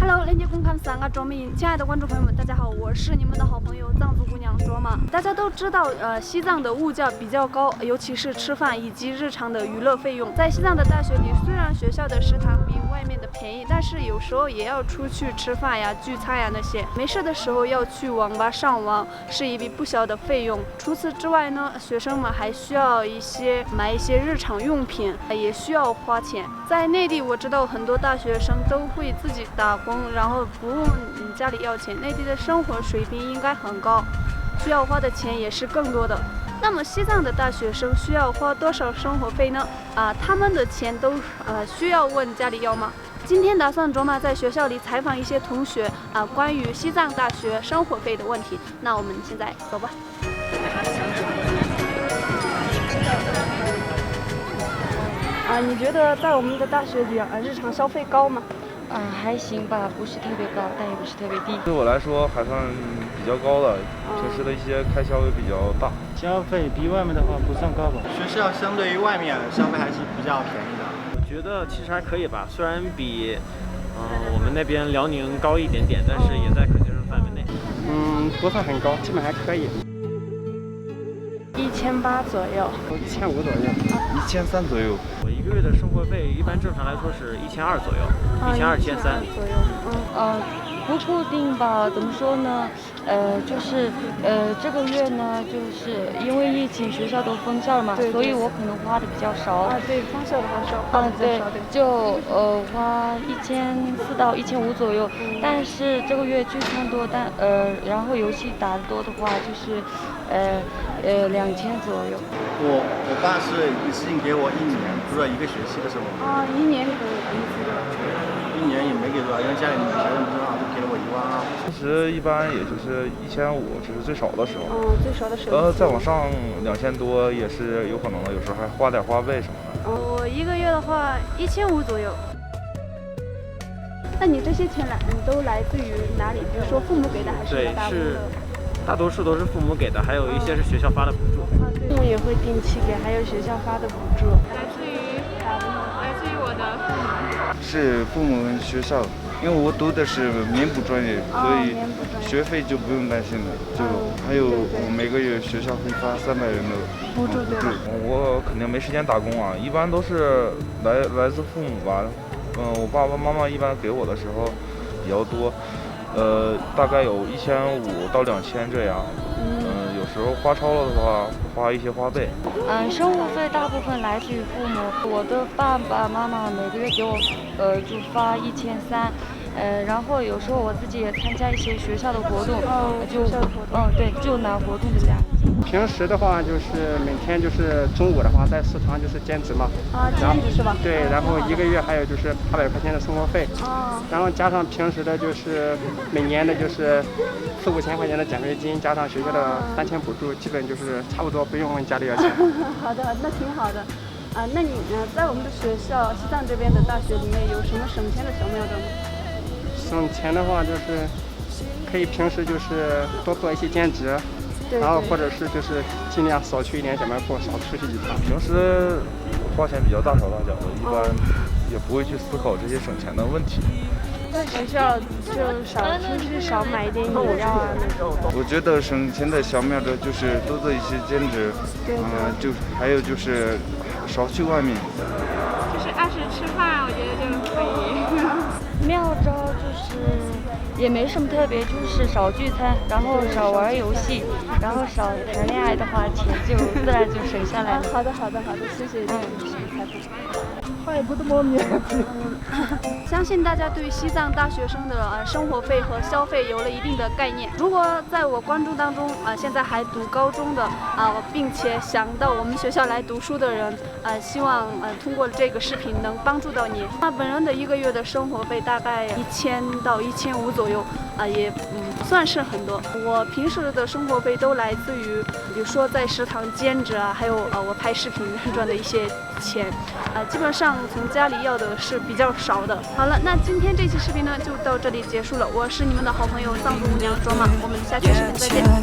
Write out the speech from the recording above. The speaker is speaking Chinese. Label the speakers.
Speaker 1: Hello， 链接公看三个卓米，亲爱的观众朋友们，大家好，我是你们的好朋友藏族姑娘卓玛。大家都知道，西藏的物价比较高，尤其是吃饭以及日常的娱乐费用。在西藏的大学里，虽然学校的食堂比外面的便宜，但是有时候也要出去吃饭呀、聚餐呀那些。没事的时候要去网吧上网，是一笔不小的费用。除此之外呢，学生们还需要买一些日常用品，也需要花钱。在内地，我知道很多大学生都会自己打工，然后不问家里要钱。内地的生活水平应该很高，需要花的钱也是更多的。那么西藏的大学生需要花多少生活费呢？他们的钱都需要问家里要吗？今天打算卓玛在学校里采访一些同学关于西藏大学生活费的问题。那我们现在走吧。你觉得在我们的大学里日常消费高吗？
Speaker 2: 还行吧，不是特别高，但也不是特别低。
Speaker 3: 对我来说还算比较高的，平时的一些开销也比较大。
Speaker 4: 消费比外面的话不算高吧？
Speaker 5: 学校相对于外面消费还是比较便宜的。
Speaker 6: 我觉得其实还可以吧，虽然比我们那边辽宁高一点点，但是也在可接受范围内。
Speaker 4: 不算很高，基本还可以。
Speaker 1: 1800左右
Speaker 4: 1500左右
Speaker 3: 1300左右。
Speaker 6: 我一个月的生活费一般正常来说是1200左右，1200、1300
Speaker 1: 左右。
Speaker 2: 不固定吧？怎么说呢？就是这个月呢，就是因为疫情，学校都封校了嘛，所以我可能花的比较少。
Speaker 1: 对，封校的话是花的比较少点。
Speaker 2: 就花1400到1500左右。但是这个月聚餐多，然后游戏打得多的话，就是2000左右。
Speaker 5: 我爸是一次性给我1年，不是1个学期的时候。
Speaker 1: 1年给一次的。
Speaker 5: 1年也没给多少，因为家里学生不是好，就给了我12000。
Speaker 3: 其实一般也就是1500，这是最少的时候。
Speaker 1: 最少的时候。
Speaker 3: 再往上2000多也是有可能的，有时候还花点花呗什么的。
Speaker 1: 我一个月的话1500左右。那你这些钱都来自于哪里？比如说父母给的，还是打工的？
Speaker 6: 大多数都是父母给的，还有一些是学校发的补助。
Speaker 1: 父母也会定期给，还有学校发的补助。来自于我的父母。
Speaker 7: 是父母跟学校，因为我读的是棉布专业，所以学费就不用担心了。就还有我每个月学校会发300元的
Speaker 1: 补助，对吧？
Speaker 3: 我肯定没时间打工啊，一般都是来自父母吧。我爸爸妈妈一般给我的时候比较多，大概有1500到2000这样。有时候花超了的话，花一些花呗。
Speaker 2: 生活费大部分来自于父母，我的爸爸妈妈每个月给我就发1300。然后有时候我自己也参加一些学校的活动，就拿活动的价。
Speaker 4: 平时的话就是每天就是中午的话在食堂就是兼职嘛。
Speaker 1: 兼职是吧？
Speaker 4: 对，然后1个月还有就是800块钱的生活费。然后加上平时的就是每年的就是4-5千块钱的奖学金，加上学校的3000补助，基本就是差不多不用问家里要钱。
Speaker 1: 好的，那挺好的。那你在我们的学校西藏这边的大学里面有什么省钱的小妙招吗？
Speaker 4: 省钱的话就是可以平时就是多做一些兼职，然后或者是就是尽量少去一点小卖部，少出去几趟。
Speaker 3: 平时花钱比较大手大脚的，一般也不会去思考这些省钱的问题。
Speaker 1: 在学校就少出去，少买一点饮料啊那种。
Speaker 7: 我觉得省钱的小妙招就是多做一些兼职，就还有就是少去外面。
Speaker 1: 就是按时吃饭，我觉得就可以。
Speaker 2: 妙招就是也没什么特别，就是少聚餐，然后少玩游戏，然后少谈恋爱的话，钱就自然就省下来了。
Speaker 1: 好的，谢谢你。相信大家对西藏大学生的生活费和消费有了一定的概念。如果在我观众当中现在还读高中的并且想到我们学校来读书的人，希望通过这个视频能帮助到你。本人的1个月的生活费大概1000到1500左右，也不算是很多。我平时的生活费都来自于，比如说在食堂兼职还有我拍视频赚的一些钱，基本上从家里要的是比较少的。好了，那今天这期视频呢就到这里结束了。我是你们的好朋友藏族姑娘卓玛，我们下期视频再见。